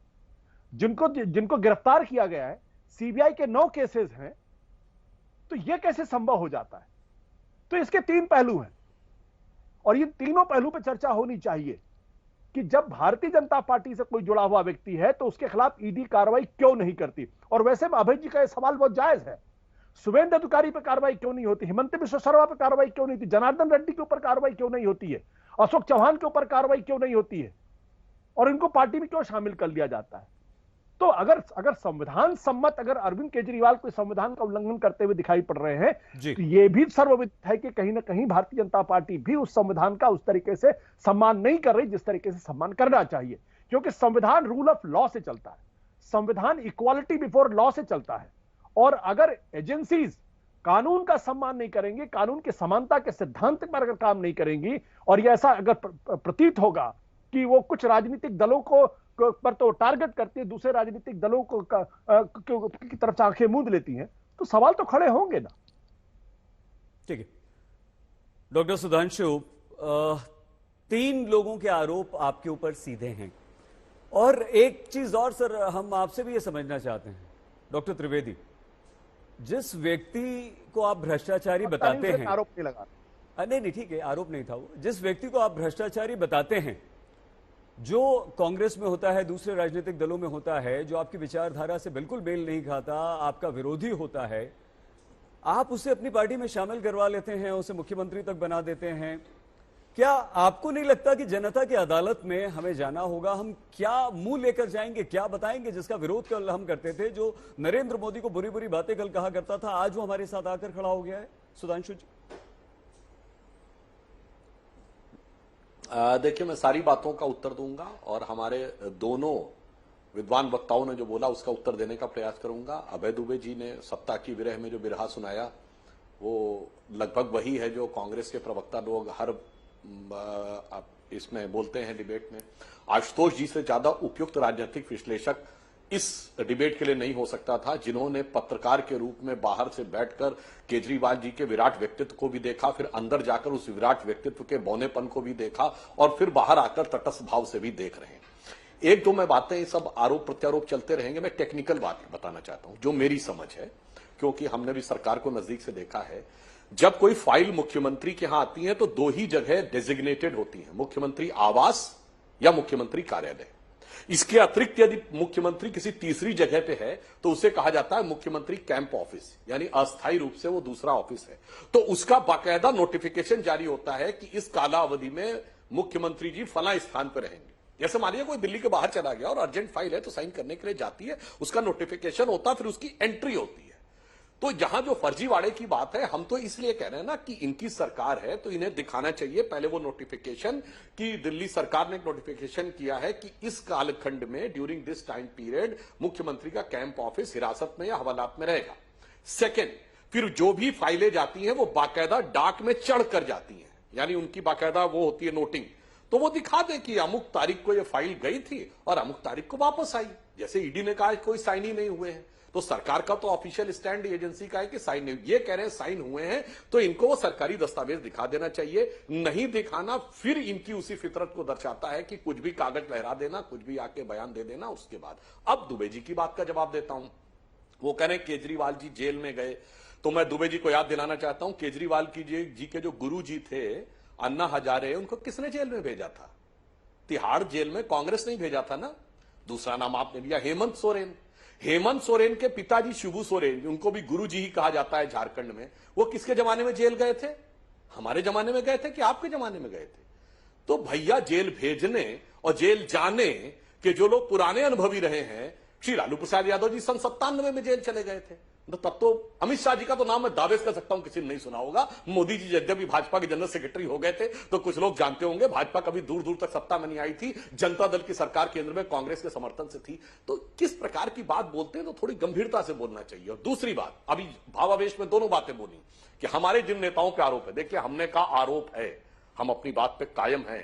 जिनको गिरफ्तार किया गया है, सीबीआई के 9 केसेस हैं। तो यह कैसे संभव हो जाता है? तो इसके 3 पहलू हैं और ये तीनों पहलू पर चर्चा होनी चाहिए कि जब भारतीय जनता पार्टी से कोई जुड़ा हुआ व्यक्ति है तो उसके खिलाफ ईडी कार्रवाई क्यों नहीं करती। और वैसे में अभय जी का यह सवाल बहुत जायज है, शुभेंदु अधिकारी पर कार्रवाई क्यों नहीं होती, हिमंत बिश्व शर्मा पर कार्रवाई क्यों नहीं होती, जनार्दन रेड्डी के ऊपर कार्रवाई क्यों नहीं होती है, अशोक चौहान के ऊपर कार्रवाई क्यों नहीं होती है और इनको पार्टी में क्यों शामिल कर लिया जाता है। तो अगर संविधान सम्मत अगर अरविंद केजरीवाल कोई संविधान का उल्लंघन करते हुए दिखाई पड़ रहे हैं तो यह भी सर्वविदित है कि कहीं ना कहीं भारतीय जनता पार्टी भी उस संविधान का उस तरीके से सम्मान नहीं कर रही जिस तरीके से सम्मान करना चाहिए, क्योंकि संविधान रूल ऑफ लॉ से चलता है, संविधान इक्वालिटी बिफोर लॉ से चलता है। और अगर एजेंसीज कानून का सम्मान नहीं करेंगे, कानून की समानता के सिद्धांत पर अगर काम नहीं करेंगी और यह ऐसा अगर प्रतीत होगा कि वो कुछ राजनीतिक दलों को पर तो टारगेट करती है, दूसरे राजनीतिक दलों को की तरफ से आंखें मूंद लेती हैं, तो सवाल तो खड़े होंगे ना। ठीक है डॉक्टर सुधांशु, 3 लोगों के आरोप आपके ऊपर सीधे हैं और एक चीज और सर हम आपसे भी ये समझना चाहते हैं डॉक्टर त्रिवेदी, जिस व्यक्ति को आप भ्रष्टाचारी बताते हैं, आरोप नहीं लगा, नहीं ठीक है, आरोप नहीं था वो, जिस व्यक्ति को आप भ्रष्टाचारी बताते हैं, जो कांग्रेस में होता है, दूसरे राजनीतिक दलों में होता है, जो आपकी विचारधारा से बिल्कुल मेल नहीं खाता, आपका विरोधी होता है, आप उसे अपनी पार्टी में शामिल करवा लेते हैं, उसे मुख्यमंत्री तक बना देते हैं। क्या आपको नहीं लगता कि जनता की अदालत में हमें जाना होगा? हम क्या मुंह लेकर जाएंगे, क्या बताएंगे जिसका विरोध कल हम करते थे, जो नरेंद्र मोदी को बुरी बुरी बातें कल कहा करता था, आज वो हमारे साथ आकर खड़ा हो गया है? सुधांशु जी, देखिए, मैं सारी बातों का उत्तर दूंगा और हमारे दोनों विद्वान वक्ताओं ने जो बोला उसका उत्तर देने का प्रयास करूंगा। अभय दुबे जी ने सत्ता की विरह में जो बिरहा सुनाया वो लगभग वही है जो कांग्रेस के प्रवक्ता लोग हर इसमें बोलते हैं डिबेट में। आशुतोष जी से ज्यादा उपयुक्त राजनीतिक विश्लेषक इस डिबेट के लिए नहीं हो सकता था, जिन्होंने पत्रकार के रूप में बाहर से बैठकर केजरीवाल जी के विराट व्यक्तित्व को भी देखा, फिर अंदर जाकर उस विराट व्यक्तित्व के बौनेपन को भी देखा और फिर बाहर आकर तटस्थ भाव से भी देख रहे हैं। एक दो मैं बातें, सब आरोप प्रत्यारोप चलते रहेंगे, मैं टेक्निकल बात बताना चाहता हूं जो मेरी समझ है, क्योंकि हमने भी सरकार को नजदीक से देखा है। जब कोई फाइल मुख्यमंत्री के यहां आती है तो 2 ही जगह डेजिग्नेटेड होती है, मुख्यमंत्री आवास या मुख्यमंत्री कार्यालय। इसके अतिरिक्त यदि मुख्यमंत्री किसी तीसरी जगह पे है तो उसे कहा जाता है मुख्यमंत्री कैंप ऑफिस, यानी अस्थायी रूप से वो दूसरा ऑफिस है। तो उसका बाकायदा नोटिफिकेशन जारी होता है कि इस काला अवधि में मुख्यमंत्री जी फला स्थान पर रहेंगे। जैसे मानिए कोई दिल्ली के बाहर चला गया और अर्जेंट फाइल है तो साइन करने के लिए जाती है, उसका नोटिफिकेशन होता है, फिर उसकी एंट्री होती है। तो यहां जो फर्जीवाड़े की बात है, हम तो इसलिए कह रहे हैं ना कि इनकी सरकार है तो इन्हें दिखाना चाहिए पहले वो नोटिफिकेशन कि दिल्ली सरकार ने एक नोटिफिकेशन किया है कि इस कालखंड में ड्यूरिंग दिस टाइम पीरियड मुख्यमंत्री का कैंप ऑफिस हिरासत में या हवालात में रहेगा। सेकेंड, फिर जो भी फाइलें जाती हैं वो बाकायदा डाक में चढ़ कर जाती हैं, यानी उनकी बाकायदा वो होती है नोटिंग, तो वो दिखा दे कि अमुक तारीख को ये फाइल गई थी और अमुक तारीख को वापस आई। जैसे ईडी ने कहा कोई साइन ही नहीं हुए हैं, तो सरकार का तो ऑफिशियल स्टैंड एजेंसी का है कि साइन नहीं, ये कह रहे हैं साइन हुए हैं, तो इनको वो सरकारी दस्तावेज दिखा देना चाहिए। नहीं दिखाना फिर इनकी उसी फितरत को दर्शाता है कि कुछ भी कागज लहरा देना, कुछ भी आके बयान दे देना। उसके बाद अब दुबे जी की बात का जवाब देता हूं। वो कह रहे हैं केजरीवाल जी जेल में गए, तो मैं दुबे जी को याद दिलाना चाहता हूं केजरीवाल जी के जो गुरु जी थे अन्ना हजारे, उनको किसने जेल में भेजा था? तिहाड़ जेल में कांग्रेस नहीं भेजा था ना। दूसरा नाम आपने लिया हेमंत सोरेन। हेमंत सोरेन के पिताजी शिबू सोरेन, उनको भी गुरु जी ही कहा जाता है झारखंड में, वो किसके जमाने में जेल गए थे? हमारे जमाने में गए थे कि आपके जमाने में गए थे? तो भैया जेल भेजने और जेल जाने के जो लोग पुराने अनुभवी रहे हैं, श्री लालू प्रसाद यादव जी सन 97 में जेल चले गए थे, तो तब तो अमित शाह जी का तो नाम मैं दावे कर सकता हूं किसी ने नहीं सुना होगा। मोदी जी यद्यपि भाजपा के जनरल सेक्रेटरी हो गए थे तो कुछ लोग जानते होंगे, भाजपा कभी दूर दूर तक सत्ता में नहीं आई थी, जनता दल की सरकार केंद्र में कांग्रेस के समर्थन से थी। तो किस प्रकार की बात बोलते हैं तो थोड़ी गंभीरता से बोलना चाहिए। और दूसरी बात, अभी भावावेश में दोनों बातें बोली कि हमारे जिन नेताओं पे आरोप है, देखिए हमने कहा आरोप है, हम अपनी बात पे कायम हैं।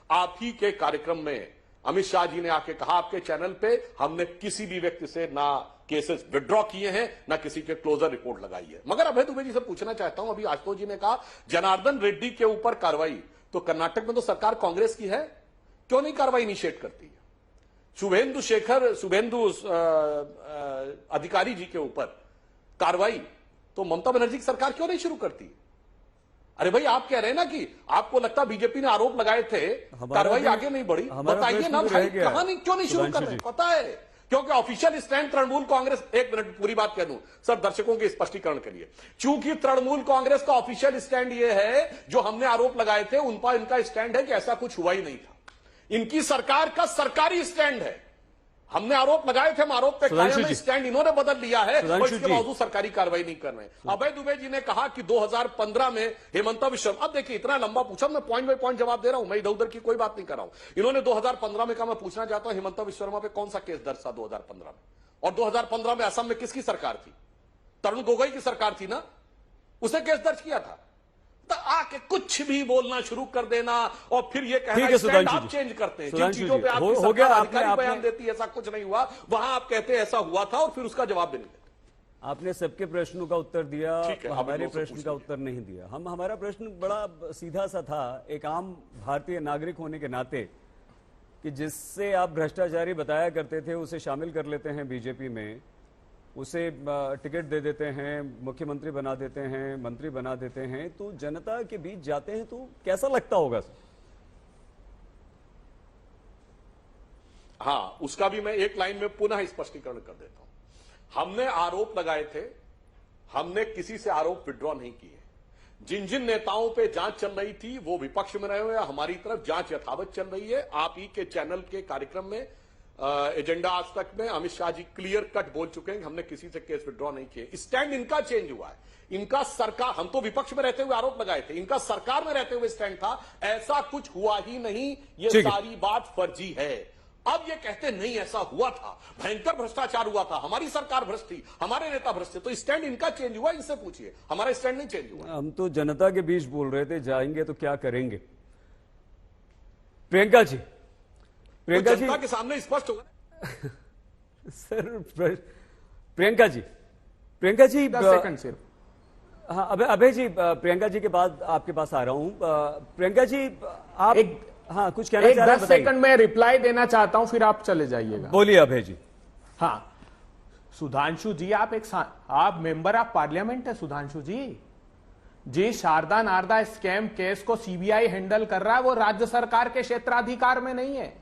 आप ही के कार्यक्रम में अमित शाह जी ने आके कहा आपके चैनल पे, हमने किसी भी व्यक्ति से ना केसेस विड्रॉ किए हैं ना किसी के क्लोजर रिपोर्ट लगाई है। मगर अभय दुबे जी से पूछना चाहता हूं, अभी आशुतोष जी ने कहा जनार्दन रेड्डी के ऊपर कार्रवाई, तो कर्नाटक में तो सरकार कांग्रेस की है, क्यों नहीं कार्रवाई इनिशिएट करती है? शुभेंदु अधिकारी जी के ऊपर कार्रवाई तो ममता बनर्जी की सरकार क्यों नहीं शुरू करती? अरे भाई आप कह रहे हैं ना कि आपको लगता बीजेपी ने आरोप लगाए थे, कार्रवाई आगे नहीं बढ़ी, बताइए ना भाई कहानी क्यों नहीं शुरू कर रहे? पता है क्योंकि ऑफिशियल स्टैंड तृणमूल कांग्रेस, एक मिनट पूरी बात कह दूं सर दर्शकों के स्पष्टीकरण के लिए, चूंकि तृणमूल कांग्रेस का ऑफिशियल स्टैंड ये है, जो हमने आरोप लगाए थे उन पर इनका स्टैंड है कि ऐसा कुछ हुआ ही नहीं था। इनकी सरकार का सरकारी स्टैंड है, हमने आरोप लगाए थे, हम आरोप पे कायम है, स्टैंड इन्होंने बदल लिया है और इसके बावजूद सरकारी कार्रवाई नहीं कर रहे हैं। अभय दुबे जी ने कहा कि 2015 में हेमंता विश्व शर्मा, अब देखिए इतना लंबा पूछा, मैं पॉइंट बाय पॉइंट जवाब दे रहा हूं, मैं इधर उधर की कोई बात नहीं कर रहा हूं। इन्होंने 2015 में कहा, मैं पूछना चाहता हूं हेमंता विश्व शर्मा पे कौन सा केस दर्ज था 2015 में? और 2015 में असम में किसकी सरकार थी? तरुण गोगोई की सरकार थी ना, उसने केस दर्ज किया था। तो आके कुछ भी बोलना शुरू कर देना और फिर ये कहना स्टैंड आप चेंज करते हैं। जिन चीजों पे आपकी सरकार आधिकारिक बयान देती है ऐसा कुछ नहीं हुआ, वहां आप कहते हैं ऐसा हुआ था और फिर उसका जवाब भी नहीं देते। आपने सबके प्रश्नों का उत्तर दिया, हमारे प्रश्न का उत्तर नहीं दिया। हमारा प्रश्न बड़ा सीधा सा था, एक आम भारतीय नागरिक होने के नाते, कि जिससे आप भ्रष्टाचारी बताया करते थे उसे शामिल कर लेते हैं बीजेपी में, उसे टिकट दे देते हैं, मुख्यमंत्री बना देते हैं, मंत्री बना देते हैं, तो जनता के बीच जाते हैं तो कैसा लगता होगा? हाँ, उसका भी मैं एक लाइन में पुनः स्पष्टीकरण कर देता हूं। हमने आरोप लगाए थे, हमने किसी से आरोप विड्रॉ नहीं किए। जिन जिन नेताओं पे जांच चल रही थी वो विपक्ष में रहे हुए, हमारी तरफ जांच यथावत चल रही है। आप ही के चैनल के कार्यक्रम में एजेंडा आज तक में अमित शाह जी क्लियर कट बोल चुके हैं कि हमने किसी से केस विड्रॉ नहीं किए। स्टैंड इनका चेंज हुआ है, इनका सरकार, हम तो विपक्ष में रहते हुए आरोप लगाए थे, इनका सरकार में रहते हुए स्टैंड था ऐसा कुछ हुआ ही नहीं, ये सारी बात फर्जी है। अब ये कहते नहीं ऐसा हुआ था, भयंकर भ्रष्टाचार हुआ था, हमारी सरकार भ्रष्ट थी, हमारे नेता भ्रष्ट थे, तो स्टैंड इनका चेंज हुआ, इनसे पूछिए, हमारा स्टैंड नहीं चेंज हुआ। हम तो जनता के बीच बोल रहे थे, जाएंगे तो क्या करेंगे। प्रियंका जी, प्रियंका जी जनता के सामने स्पष्ट होगा सर। प्रियंका जी 10 सेकंड सिर्फ। हाँ अभय जी, प्रियंका जी के बाद आपके पास आ रहा हूं। प्रियंका जी आप हाँ कुछ कहना चाह रहे हैं? 10 सेकंड में रिप्लाई देना चाहता हूं, फिर आप चले जाइएगा। बोलिए अभय जी। हाँ सुधांशु जी, आप मेंबर ऑफ पार्लियामेंट है सुधांशु जी। शारदा नारदा स्कैम केस को सीबीआई हैंडल कर रहा है, वो राज्य सरकार के क्षेत्राधिकार में नहीं है।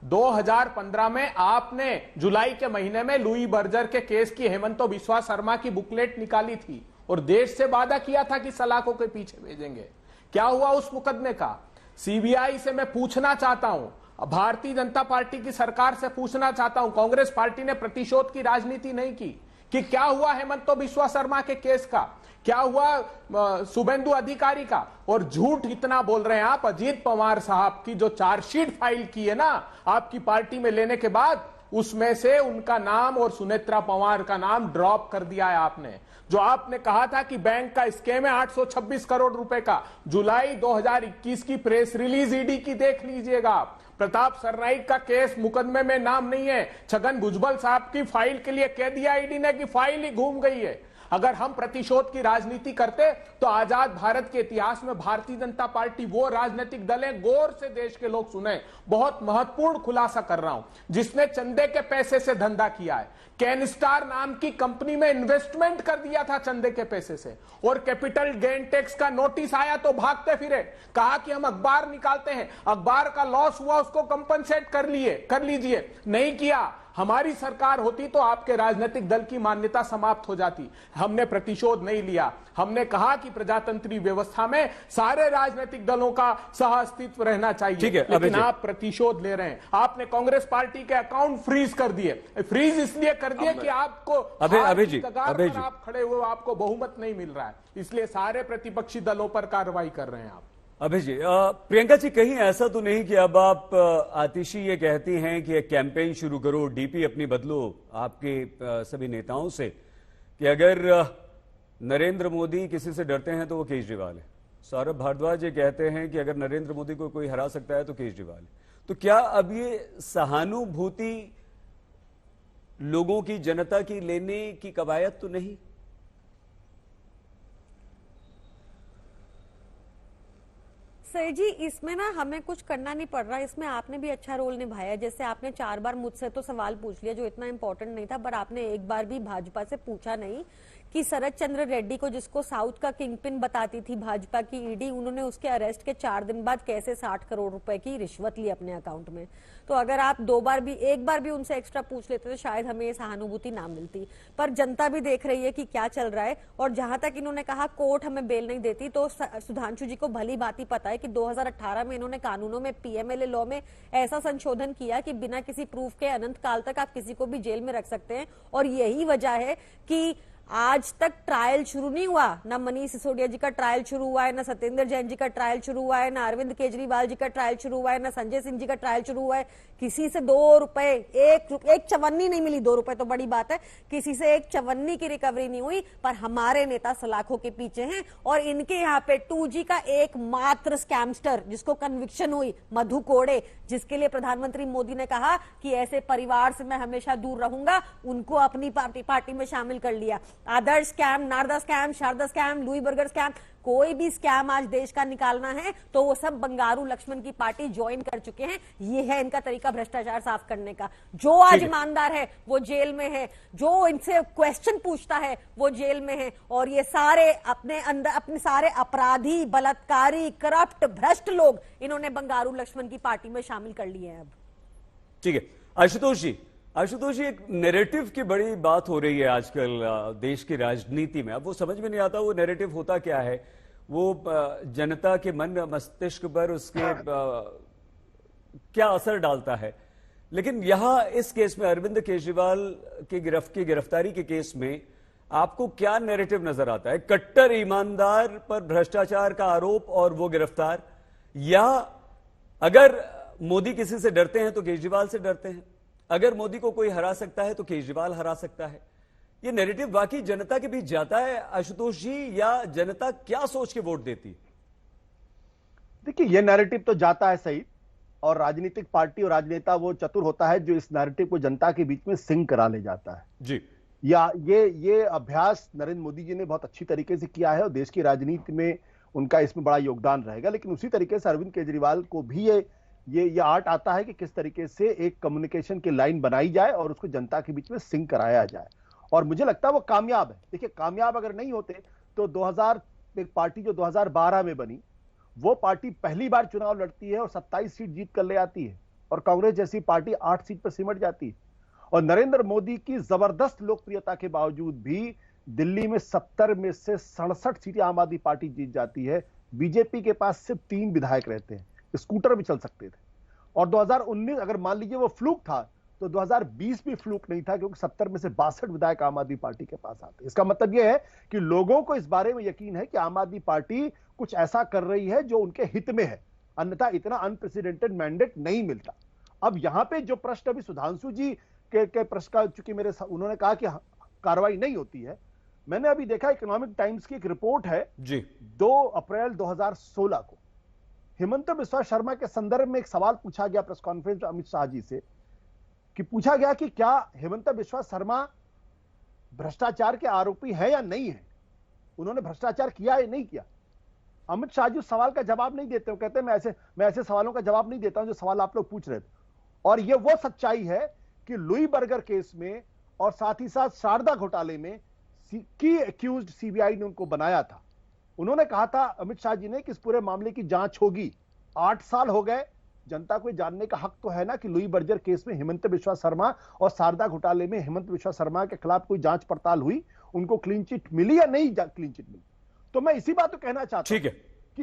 2015 में आपने जुलाई के महीने में लुई बर्जर के केस की हेमंतो बिस्वा शर्मा की बुकलेट निकाली थी और देश से वादा किया था कि सलाखों के पीछे भेजेंगे। क्या हुआ उस मुकदमे का? सीबीआई से मैं पूछना चाहता हूं, भारतीय जनता पार्टी की सरकार से पूछना चाहता हूं, कांग्रेस पार्टी ने प्रतिशोध की राजनीति नहीं की कि क्या हुआ हेमंतो बिस्वा शर्मा के केस का, क्या हुआ शुभेंदु अधिकारी का? और झूठ इतना बोल रहे हैं आप, अजीत पवार साहब की जो चार्जशीट फाइल की है ना आपकी पार्टी में लेने के बाद, उसमें से उनका नाम और सुनेत्रा पवार का नाम ड्रॉप कर दिया है आपने। जो आपने कहा था कि बैंक का स्कैम है 826 करोड़ रुपए का, जुलाई 2021 की प्रेस रिलीज ईडी की देख लीजिएगा आप। प्रताप सरनाईक का केस मुकदमे में नाम नहीं है, छगन भुजबल साहब की फाइल के लिए कह दिया ईडी ने कि फाइल ही घूम गई है। अगर हम प्रतिशोध की राजनीति करते तो आजाद भारत के इतिहास में भारतीय जनता पार्टी वो राजनीतिक दल है, गौर से देश के लोग सुने, बहुत महत्वपूर्ण खुलासा कर रहा हूं, जिसने चंदे के पैसे से धंधा किया है। कैनस्टार नाम की कंपनी में इन्वेस्टमेंट कर दिया था चंदे के पैसे से, और कैपिटल गेन टैक्स का नोटिस आया तो भागते फिरे, कहा कि हम अखबार निकालते हैं, अखबार का लॉस हुआ उसको कंपनसेट कर लीजिए, नहीं किया। हमारी सरकार होती तो आपके राजनीतिक दल की मान्यता समाप्त हो जाती। हमने प्रतिशोध नहीं लिया। हमने कहा कि प्रजातंत्री व्यवस्था में सारे राजनीतिक दलों का सह अस्तित्व रहना चाहिए, लेकिन आप प्रतिशोध ले रहे हैं। आपने कांग्रेस पार्टी के अकाउंट फ्रीज कर दिए। फ्रीज इसलिए कर दिए कि आपको आप खड़े हुए, आपको बहुमत नहीं मिल रहा है, इसलिए सारे प्रतिपक्षी दलों पर कार्रवाई कर रहे हैं आप। अभय जी, प्रियंका जी, कहीं ऐसा तो नहीं कि अब आप आतिशी ये कहती हैं कि एक कैंपेन शुरू करो, डीपी अपनी बदलो आपके सभी नेताओं से, कि अगर नरेंद्र मोदी किसी से डरते हैं तो वो केजरीवाल है। सौरभ भारद्वाज ये कहते हैं कि अगर नरेंद्र मोदी को कोई हरा सकता है तो केजरीवाल है। तो क्या अब ये सहानुभूति लोगों की, जनता की लेने की कवायद तो नहीं? सर जी, इसमें ना हमें कुछ करना नहीं पड़ रहा। इसमें आपने भी अच्छा रोल निभाया। जैसे आपने 4 बार मुझसे तो सवाल पूछ लिया जो इतना इंपॉर्टेंट नहीं था, पर आपने एक बार भी भाजपा से पूछा नहीं कि शरद चंद्र रेड्डी को, जिसको साउथ का किंगपिन बताती थी भाजपा की ईडी, उन्होंने उसके अरेस्ट के 4 दिन बाद कैसे 60 करोड़ रुपए की रिश्वत ली अपने अकाउंट में। तो अगर आप एक बार भी उनसे एक्स्ट्रा पूछ लेते तो शायद हमें ये सहानुभूति ना मिलती। पर जनता भी देख रही है कि क्या चल रहा है। और जहां तक इन्होंने कहा कोर्ट हमें बेल नहीं देती, तो सुधांशु जी को भली भांति पता है कि 2018 में इन्होंने कानूनों में, पीएमएलए लॉ में ऐसा संशोधन किया कि बिना किसी प्रूफ के अनंत काल तक आप किसी को भी जेल में रख सकते हैं। और यही वजह है कि आज तक ट्रायल शुरू नहीं हुआ। ना मनीष सिसोदिया जी का ट्रायल शुरू हुआ है, ना सत्येंद्र जैन जी का ट्रायल शुरू हुआ है, ना अरविंद केजरीवाल जी का ट्रायल शुरू हुआ है, ना संजय सिंह जी का ट्रायल शुरू हुआ है। किसी से 2 रुपए, एक चवन्नी नहीं मिली। 2 रुपए तो बड़ी बात है, किसी से एक चवन्नी की रिकवरी नहीं हुई। पर हमारे नेता सलाखों के पीछे हैं। और इनके यहाँ पे 2G का एकमात्र स्कैमस्टर जिसको कन्विक्शन हुई, मधु कोड़े, जिसके लिए प्रधानमंत्री मोदी ने कहा कि ऐसे परिवार से मैं हमेशा दूर रहूंगा, उनको अपनी पार्टी में शामिल कर लिया। Adarsh scam, Narada scam, Saradha scam, Louis Berger scam, कोई भी स्कैम आज देश का निकालना है तो वो सब बंगारू लक्ष्मण की पार्टी ज्वाइन कर चुके हैं। ये है इनका तरीका भ्रष्टाचार साफ करने का। जो आज ईमानदार है वो जेल में है, जो इनसे क्वेश्चन पूछता है वो जेल में है। और ये सारे अपने अंदर अपने सारे अपराधी, बलात्कारी, करप्ट, भ्रष्ट लोग इन्होंने बंगारू लक्ष्मण की पार्टी में शामिल कर लिए हैं अब। ठीक है आशुतोष जी, एक नैरेटिव की बड़ी बात हो रही है आजकल देश की राजनीति में। अब वो समझ में नहीं आता वो नैरेटिव होता क्या है, वो जनता के मन मस्तिष्क पर उसके क्या असर डालता है। लेकिन यहां इस केस में, अरविंद केजरीवाल की गिरफ्तारी के केस में, आपको क्या नैरेटिव नजर आता है? कट्टर ईमानदार पर भ्रष्टाचार का आरोप और वो गिरफ्तार, या अगर मोदी किसी से डरते हैं तो केजरीवाल से डरते हैं, अगर मोदी को कोई हरा सकता है तो केजरीवाल हरा सकता है? ये नैरेटिव वाकई जनता के बीच जाता है आशुतोष जी, या जनता क्या सोच के वोट देती है? देखिए, ये नैरेटिव तो जाता है सही, और राजनीतिक पार्टी और राजनेता वो चतुर होता है जो इस नैरेटिव को जनता के बीच में सिंक करा ले जाता है जी। या ये अभ्यास नरेंद्र मोदी जी ने बहुत अच्छी तरीके से किया है और देश की राजनीति में उनका इसमें बड़ा योगदान रहेगा। लेकिन उसी तरीके से अरविंद केजरीवाल को भी ये आर्ट आता है कि किस तरीके से एक कम्युनिकेशन की लाइन बनाई जाए और उसको जनता के बीच में सिंक कराया जाए। और मुझे लगता है वो कामयाब है। देखिए, कामयाब अगर नहीं होते तो एक पार्टी जो 2012 में बनी, वो पार्टी पहली बार चुनाव लड़ती है और 27 सीट जीत कर ले आती है, और कांग्रेस जैसी पार्टी 8 सीट पर सिमट जाती है। और नरेंद्र मोदी की जबरदस्त लोकप्रियता के बावजूद भी दिल्ली में 70 में से 67 सीटें आम आदमी पार्टी जीत जाती है। बीजेपी के पास सिर्फ 3 विधायक रहते हैं, स्कूटर भी चल सकते थे। और 2019 अगर मान लीजिए वो फ्लूक था तो 2020 भी फ्लूक नहीं था, क्योंकि 70 में से 62 विधायक आम आदमी पार्टी के पास आते। इसका मतलब यह है कि लोगों को इस बारे में यकीन है कि आम आदमी पार्टी कुछ ऐसा कर रही है जो उनके हित में है, अन्यथा इतना अनप्रेसिडेंटेड मैंडेट नहीं मिलता। अब यहां पे जो प्रश्न अभी सुधांशु जी के प्रश्न का, चूंकि उन्होंने कहा कि कार्रवाई नहीं होती है, मैंने अभी देखा इकोनॉमिक टाइम्स की एक रिपोर्ट है जी 2 अप्रैल 2016 को हेमंत बिस्वा शर्मा के संदर्भ में एक सवाल पूछा गया प्रेस कॉन्फ्रेंस में अमित शाह जी से, कि पूछा गया कि क्या हेमंत बिस्वा शर्मा भ्रष्टाचार के आरोपी है या नहीं है। उन्होंने भ्रष्टाचार किया या नहीं किया। अमित शाह जी उस सवाल का जवाब नहीं देते हो, कहते हैं मैं ऐसे सवालों का जवाब नहीं देता हूं जो सवाल आप लोग पूछ रहे थे। और यह वो सच्चाई है कि लुई बर्गर केस में और साथ ही साथ शारदा घोटाले में की एक्यूज्ड सीबीआई ने उनको बनाया था। उन्होंने कहा था अमित शाह जी ने कि इस पूरे मामले की जांच होगी। 8 साल हो गए, जनता को जानने का हक तो है ना कि लुई बर्जर केस में हिमंत बिश्वा शर्मा और शारदा घोटाले में हिमंत बिश्वा शर्मा के खिलाफ कोई जांच पड़ताल हुई, उनको क्लीन चिट मिली या नहीं क्लीन चिट मिली। तो मैं इसी बात को कहना चाहता हूं कि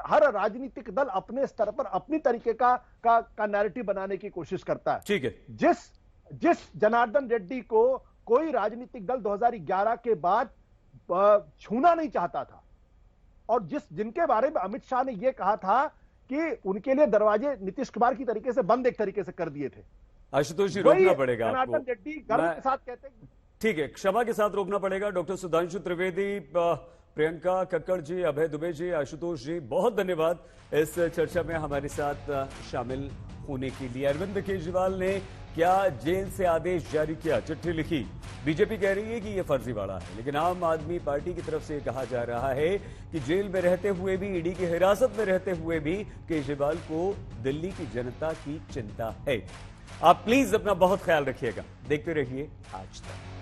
हर राजनीतिक दल अपने स्तर पर अपनी तरीके का नैरेटिव बनाने की कोशिश करता है। ठीक है। जिस जनार्दन रेड्डी को कोई राजनीतिक दल 2011 के बाद छूना नहीं चाहता था, और जिनके बारे में अमित शाह ने यह कहा था कि उनके लिए दरवाजे नीतीश कुमार की तरीके से बंद एक तरीके से कर दिए थे। आशुतोष जी, रोकना पड़ेगा आपको। जनार्दन रेड्डी गर्व के साथ कहते हैं। ठीक है, क्षमा के साथ रोकना पड़ेगा। डॉक्टर सुधांशु त्रिवेदी, प्रियंका कक्कड़ जी, अभय दुबे जी, आशुतोष जी, बहुत धन्यवाद इस चर्चा में हमारे साथ शामिल होने के लिए। अरविंद केजरीवाल ने क्या जेल से आदेश जारी किया, चिट्ठी लिखी। बीजेपी कह रही है कि यह फर्जीवाड़ा है, लेकिन आम आदमी पार्टी की तरफ से कहा जा रहा है कि जेल में रहते हुए भी, ईडी की हिरासत में रहते हुए भी केजरीवाल को दिल्ली की जनता की चिंता है। आप प्लीज अपना बहुत ख्याल रखिएगा। देखते रहिए आज तक।